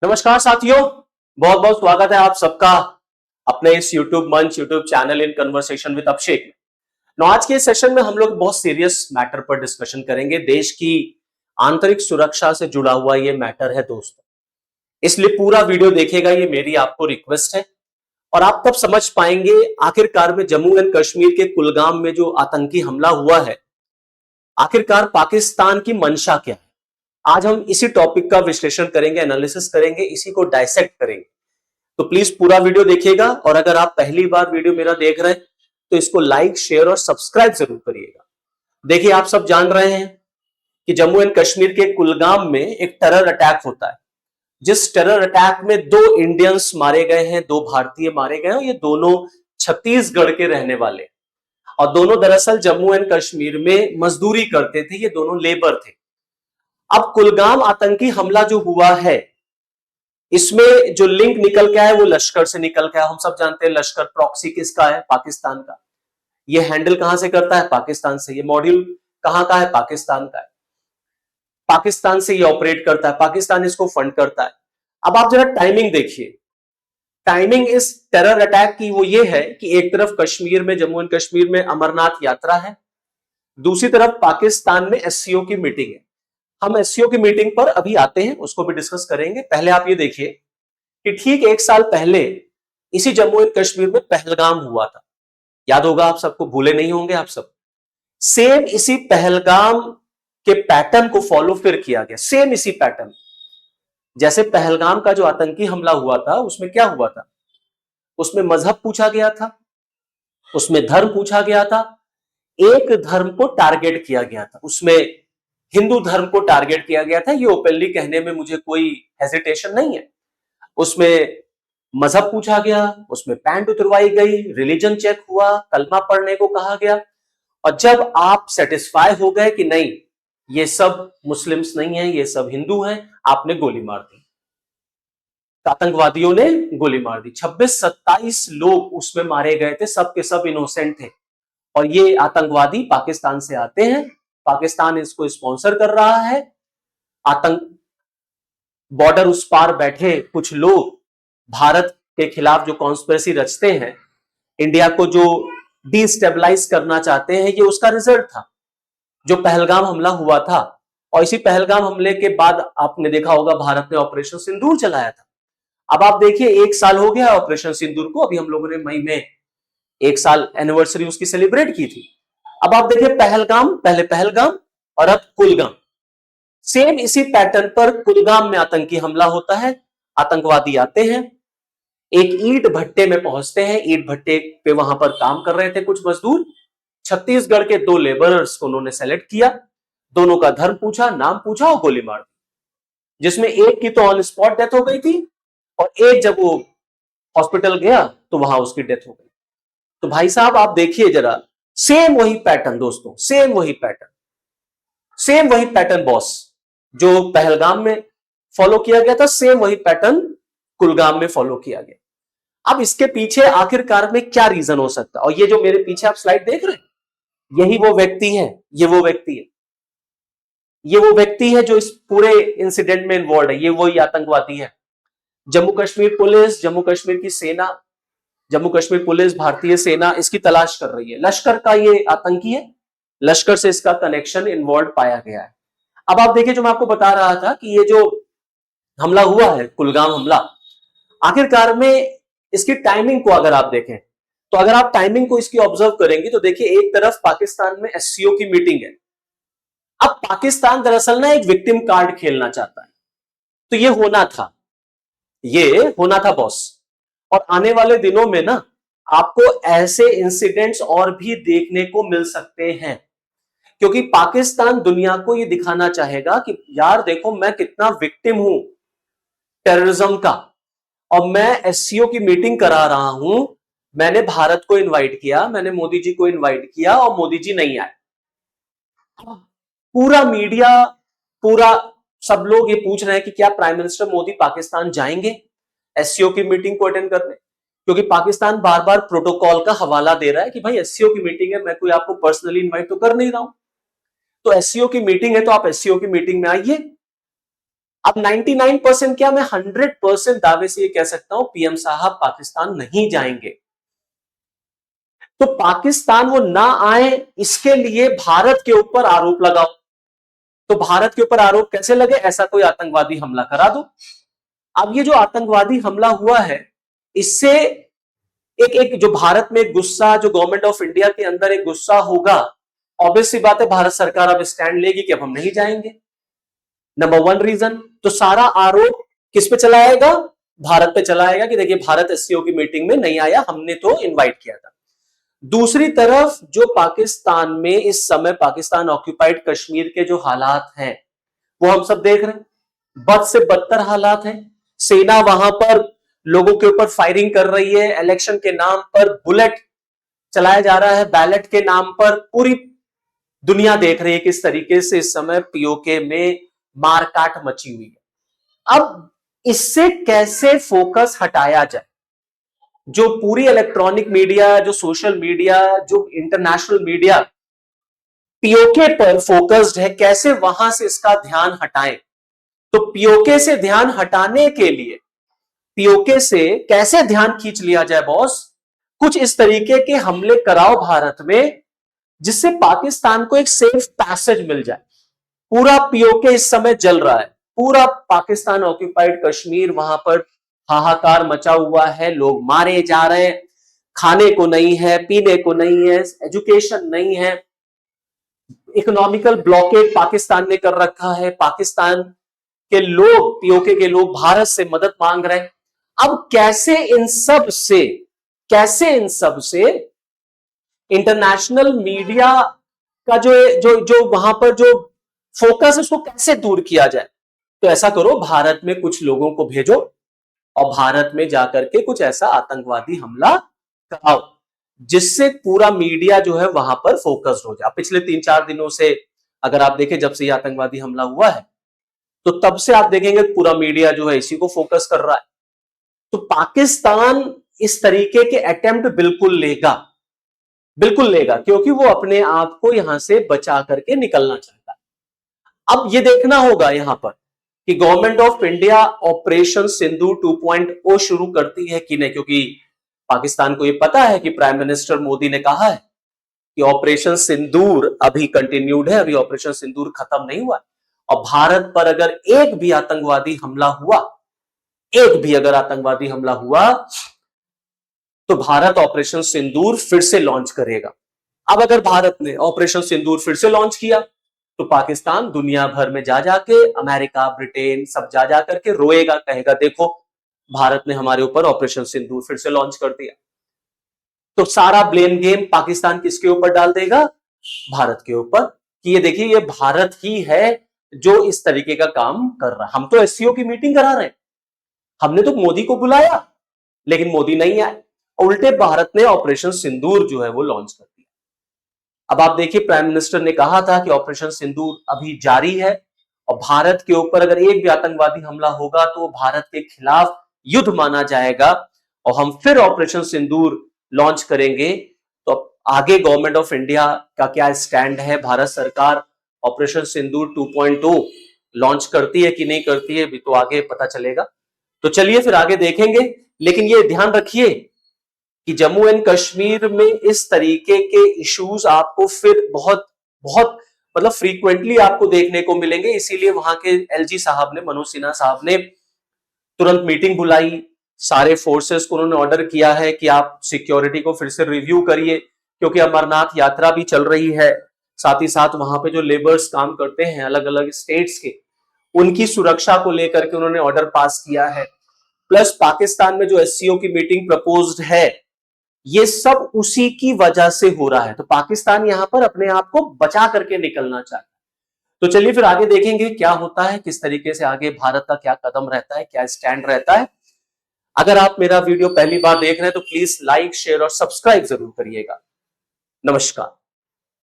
नमस्कार साथियों, बहुत बहुत स्वागत है आप सबका अपने इस YouTube मंच, YouTube channel in conversation with Abhishek. आज के सेशन में हम लोग बहुत सीरियस मैटर पर डिस्कशन करेंगे। देश की आंतरिक सुरक्षा से जुड़ा हुआ ये मैटर है दोस्तों, इसलिए पूरा वीडियो देखिएगा, ये मेरी आपको रिक्वेस्ट है। और आप तब समझ पाएंगे आखिरकार में जम्मू एंड कश्मीर के कुलगाम में जो आतंकी हमला हुआ है, आखिरकार पाकिस्तान की मंशा क्या है। आज हम इसी टॉपिक का विश्लेषण करेंगे, एनालिसिस करेंगे, इसी को डायसेक्ट करेंगे। तो प्लीज पूरा वीडियो देखिएगा और अगर आप पहली बार वीडियो मेरा देख रहे हैं तो इसको लाइक, शेयर और सब्सक्राइब जरूर करिएगा। देखिए, आप सब जान रहे हैं कि जम्मू एंड कश्मीर के कुलगाम में एक टेरर अटैक होता है, जिस टेरर अटैक में 2 इंडियंस मारे गए हैं, 2 भारतीय मारे गए हैं। ये दोनों छत्तीसगढ़ के रहने वाले और दोनों दरअसल जम्मू एंड कश्मीर में मजदूरी करते थे। ये दोनों लेबर थे। अब कुलगाम आतंकी हमला जो हुआ है, इसमें जो लिंक निकल के आया वो लश्कर से निकल के आया। हम सब जानते हैं लश्कर प्रॉक्सी किसका है? पाकिस्तान का। ये हैंडल कहां से करता है? पाकिस्तान से। ये मॉड्यूल कहां का है? पाकिस्तान का है। पाकिस्तान से ये ऑपरेट करता है, पाकिस्तान इसको फंड करता है। अब आप जरा टाइमिंग देखिए। टाइमिंग इस टेरर अटैक की वो ये है कि एक तरफ कश्मीर में, जम्मू एंड कश्मीर में अमरनाथ यात्रा है, दूसरी तरफ पाकिस्तान में एससीओ की मीटिंग है। हम एससीओ की मीटिंग पर अभी आते हैं, उसको भी डिस्कस करेंगे। पहले आप ये देखिए कि ठीक 1 साल पहले इसी जम्मू एंड कश्मीर में पहलगाम हुआ था। याद होगा आप सबको, भूले नहीं होंगे आप सब। सेम इसी पहलगाम के पैटर्न को फॉलो फिर किया गया। सेम इसी पैटर्न, जैसे पहलगाम का जो आतंकी हमला हुआ था उसमें क्या हुआ था? उसमें मजहब पूछा गया था, उसमें धर्म पूछा गया था, एक धर्म को टारगेट किया गया था। उसमें हिंदू धर्म को टारगेट किया गया था। ये ओपनली कहने में मुझे कोई हेजिटेशन नहीं है। उसमें मजहब पूछा गया, उसमें पैंट उतरवाई गई, रिलीजन चेक हुआ, कलमा पढ़ने को कहा गया। और जब आप सेटिस्फाई हो गए कि नहीं ये सब मुस्लिम्स नहीं है, ये सब हिंदू हैं, आपने गोली मार दी। आतंकवादियों ने गोली मार दी। 26-27 लोग उसमें मारे गए थे, सब के सब इनोसेंट थे। और ये आतंकवादी पाकिस्तान से आते हैं, पाकिस्तान इसको स्पॉन्सर कर रहा है। आतंक बॉर्डर उस पार बैठे कुछ लोग भारत के खिलाफ जो कॉन्स्पिरेसी रचते हैं, इंडिया को जो डिस्टेबलाइज करना चाहते हैं, ये उसका रिजल्ट था जो पहलगाम हमला हुआ था। और इसी पहलगाम हमले के बाद आपने देखा होगा भारत ने ऑपरेशन सिंदूर चलाया था। अब आप देखिए 1 साल हो गया ऑपरेशन सिंदूर को। अभी हम लोगों ने मई में 1 साल एनिवर्सरी उसकी सेलिब्रेट की थी। अब आप देखिए पहलगाम, पहले पहलगाम और अब कुलगाम। सेम इसी पैटर्न पर कुलगाम में आतंकी हमला होता है। आतंकवादी आते हैं, एक ईंट भट्टे में पहुंचते हैं। ईंट भट्टे पे वहां पर काम कर रहे थे कुछ मजदूर। छत्तीसगढ़ के 2 लेबरर्स को उन्होंने सेलेक्ट किया, दोनों का धर्म पूछा, नाम पूछा और गोली मार दी, जिसमें एक की तो ऑन स्पॉट डेथ हो गई थी और एक जब वो हॉस्पिटल गया तो वहां उसकी डेथ हो गई। तो भाई साहब आप देखिए जरा, सेम वही पैटर्न दोस्तों, सेम वही पैटर्न, सेम वही पैटर्न बॉस जो पहलगाम में फॉलो किया गया था, सेम वही पैटर्न कुलगाम में फॉलो किया गया। अब इसके पीछे आखिरकार में क्या रीजन हो सकता है? और ये जो मेरे पीछे आप स्लाइड देख रहे हैं, यही वो व्यक्ति है, ये वो व्यक्ति है, ये वो व्यक्ति है जो इस पूरे इंसिडेंट में इन्वॉल्व है। ये वही आतंकवादी है। जम्मू कश्मीर पुलिस, जम्मू कश्मीर की सेना, जम्मू कश्मीर पुलिस, भारतीय सेना इसकी तलाश कर रही है। लश्कर का ये आतंकी है, लश्कर से इसका कनेक्शन इन्वॉल्व पाया गया है। अब आप देखिए, जो मैं आपको बता रहा था कि ये जो हमला हुआ है, कुलगाम हमला, आखिरकार में इसकी टाइमिंग को अगर आप देखें तो अगर आप टाइमिंग को इसकी ऑब्जर्व करेंगे तो देखिए एक तरफ पाकिस्तान में एससीओ की मीटिंग है। अब पाकिस्तान दरअसल ना एक विक्टिम कार्ड खेलना चाहता है। तो ये होना था, ये होना था बॉस। और आने वाले दिनों में ना आपको ऐसे इंसिडेंट्स और भी देखने को मिल सकते हैं, क्योंकि पाकिस्तान दुनिया को ये दिखाना चाहेगा कि यार देखो मैं कितना विक्टिम हूं टेररिज्म का, और मैं एससीओ की मीटिंग करा रहा हूं। मैंने भारत को इनवाइट किया, मैंने मोदी जी को इनवाइट किया और मोदी जी नहीं आए। पूरा मीडिया, पूरा सब लोग ये पूछ रहे हैं कि क्या प्राइम मिनिस्टर मोदी पाकिस्तान जाएंगे एससीओ की मीटिंग को अटेंड करने, क्योंकि पाकिस्तान बार बार प्रोटोकॉल का हवाला दे रहा है कि भाई एससीओ की मीटिंग है, मैं कोई आपको पर्सनली इनवाइट तो कर नहीं रहा हूं। तो एससीओ की मीटिंग है तो आप एससीओ की मीटिंग में आइए। अब 99% क्या, मैं 100% दावे से ये कह सकता हूं पीएम साहब पाकिस्तान नहीं जाएंगे। तो पाकिस्तान वो ना आए इसके लिए भारत के ऊपर आरोप लगाओ। तो भारत के ऊपर आरोप कैसे लगे, ऐसा कोई आतंकवादी हमला करा दो। अब ये जो आतंकवादी हमला हुआ है, इससे एक एक जो भारत में गुस्सा, जो गवर्नमेंट ऑफ इंडिया के अंदर एक गुस्सा होगा, ऑब्वियस सी बात है भारत सरकार अब स्टैंड लेगी कि अब हम नहीं जाएंगे। Number one reason. तो सारा आरोप किस पे चलाएगा, भारत पे चलाएगा कि देखिए भारत एससीओ की मीटिंग में नहीं आया, हमने तो इनवाइट किया था। दूसरी तरफ जो पाकिस्तान में इस समय पाकिस्तान ऑक्यूपाइड कश्मीर के जो हालात हैं वो हम सब देख रहे हैं, बद से बदतर हालात हैं। सेना वहां पर लोगों के ऊपर फायरिंग कर रही है, इलेक्शन के नाम पर बुलेट चलाया जा रहा है, बैलेट के नाम पर। पूरी दुनिया देख रही है किस तरीके से इस समय पीओके में मारकाट मची हुई है। अब इससे कैसे फोकस हटाया जाए, जो पूरी इलेक्ट्रॉनिक मीडिया, जो सोशल मीडिया, जो इंटरनेशनल मीडिया पीओके पर फोकस्ड है, कैसे वहां से इसका ध्यान हटाएं। तो पीओके से ध्यान हटाने के लिए, पीओके से कैसे ध्यान खींच लिया जाए बॉस, कुछ इस तरीके के हमले कराओ भारत में जिससे पाकिस्तान को एक सेफ पैसेज मिल जाए। पूरा पीओके इस समय जल रहा है, पूरा पाकिस्तान ऑक्यूपाइड कश्मीर, वहां पर हाहाकार मचा हुआ है, लोग मारे जा रहे हैं, खाने को नहीं है, पीने को नहीं है, एजुकेशन नहीं है, इकोनॉमिकल ब्लॉकेड पाकिस्तान ने कर रखा है, पाकिस्तान के लोग, पीओके के लोग भारत से मदद मांग रहे हैं। अब कैसे इन सब से इंटरनेशनल मीडिया का जो जो जो वहां पर जो फोकस है उसको कैसे दूर किया जाए। तो ऐसा करो, भारत में कुछ लोगों को भेजो और भारत में जाकर के कुछ ऐसा आतंकवादी हमला कराओ जिससे पूरा मीडिया जो है वहां पर फोकस्ड हो जाए। पिछले 3-4 दिनों से अगर आप देखें, जब से ये आतंकवादी हमला हुआ है तो तब से आप देखेंगे पूरा मीडिया जो है इसी को फोकस कर रहा है। तो पाकिस्तान इस तरीके के अटेम्प्ट बिल्कुल लेगा, क्योंकि वो अपने आप को यहां से बचा करके निकलना चाहता है। अब ये देखना होगा यहां पर कि गवर्नमेंट ऑफ इंडिया ऑपरेशन सिंदूर 2.0 शुरू करती है कि नहीं, क्योंकि पाकिस्तान को ये पता है कि प्राइम मिनिस्टर मोदी ने कहा है कि ऑपरेशन सिंदूर अभी कंटिन्यूड है, अभी ऑपरेशन सिंदूर खत्म नहीं हुआ। और भारत पर अगर एक भी आतंकवादी हमला हुआ, तो भारत ऑपरेशन सिंदूर फिर से लॉन्च करेगा। अब अगर भारत ने ऑपरेशन सिंदूर फिर से लॉन्च किया तो पाकिस्तान दुनिया भर में जा जाके, अमेरिका, ब्रिटेन सब जा जा करके रोएगा, कहेगा देखो भारत ने हमारे ऊपर ऑपरेशन सिंदूर फिर से लॉन्च कर दिया। तो सारा ब्लेम गेम पाकिस्तान किसके ऊपर डाल देगा, भारत के ऊपर, कि ये देखिए ये भारत ही है जो इस तरीके का काम कर रहा है। हम तो एससीओ की मीटिंग करा रहे हैं, हमने तो मोदी को बुलाया लेकिन मोदी नहीं आए, उल्टे भारत ने ऑपरेशन सिंदूर जो है वो लॉन्च कर दिया। अब आप देखिए, प्राइम मिनिस्टर ने कहा था कि ऑपरेशन सिंदूर अभी जारी है और भारत के ऊपर अगर एक भी आतंकवादी हमला होगा तो भारत के खिलाफ युद्ध माना जाएगा और हम फिर ऑपरेशन सिंदूर लॉन्च करेंगे। तो आगे गवर्नमेंट ऑफ इंडिया का क्या स्टैंड है, भारत सरकार ऑपरेशन सिंदूर 2.0 लॉन्च करती है कि नहीं करती है, भी तो आगे पता चलेगा। तो चलिए फिर आगे देखेंगे, लेकिन ये ध्यान रखिए कि जम्मू एंड कश्मीर में इस तरीके के इश्यूज आपको फिर बहुत बहुत मतलब फ्रीक्वेंटली आपको देखने को मिलेंगे। इसीलिए वहां के एलजी साहब ने, मनोज सिन्हा साहब ने तुरंत मीटिंग बुलाई, सारे फोर्सेस को उन्होंने ऑर्डर किया है कि आप सिक्योरिटी को फिर से रिव्यू करिए, क्योंकि अमरनाथ यात्रा भी चल रही है। साथ ही साथ वहां पे जो लेबर्स काम करते हैं अलग अलग स्टेट्स के, उनकी सुरक्षा को लेकर के उन्होंने ऑर्डर पास किया है। प्लस पाकिस्तान में जो एससीओ की मीटिंग प्रपोज्ड है, ये सब उसी की वजह से हो रहा है। तो पाकिस्तान यहां पर अपने आप को बचा करके निकलना चाहता है। तो चलिए फिर आगे देखेंगे क्या होता है, किस तरीके से आगे भारत का क्या कदम रहता है, क्या स्टैंड रहता है। अगर आप मेरा वीडियो पहली बार देख रहे हैं तो प्लीज लाइक, शेयर और सब्सक्राइब जरूर करिएगा। नमस्कार।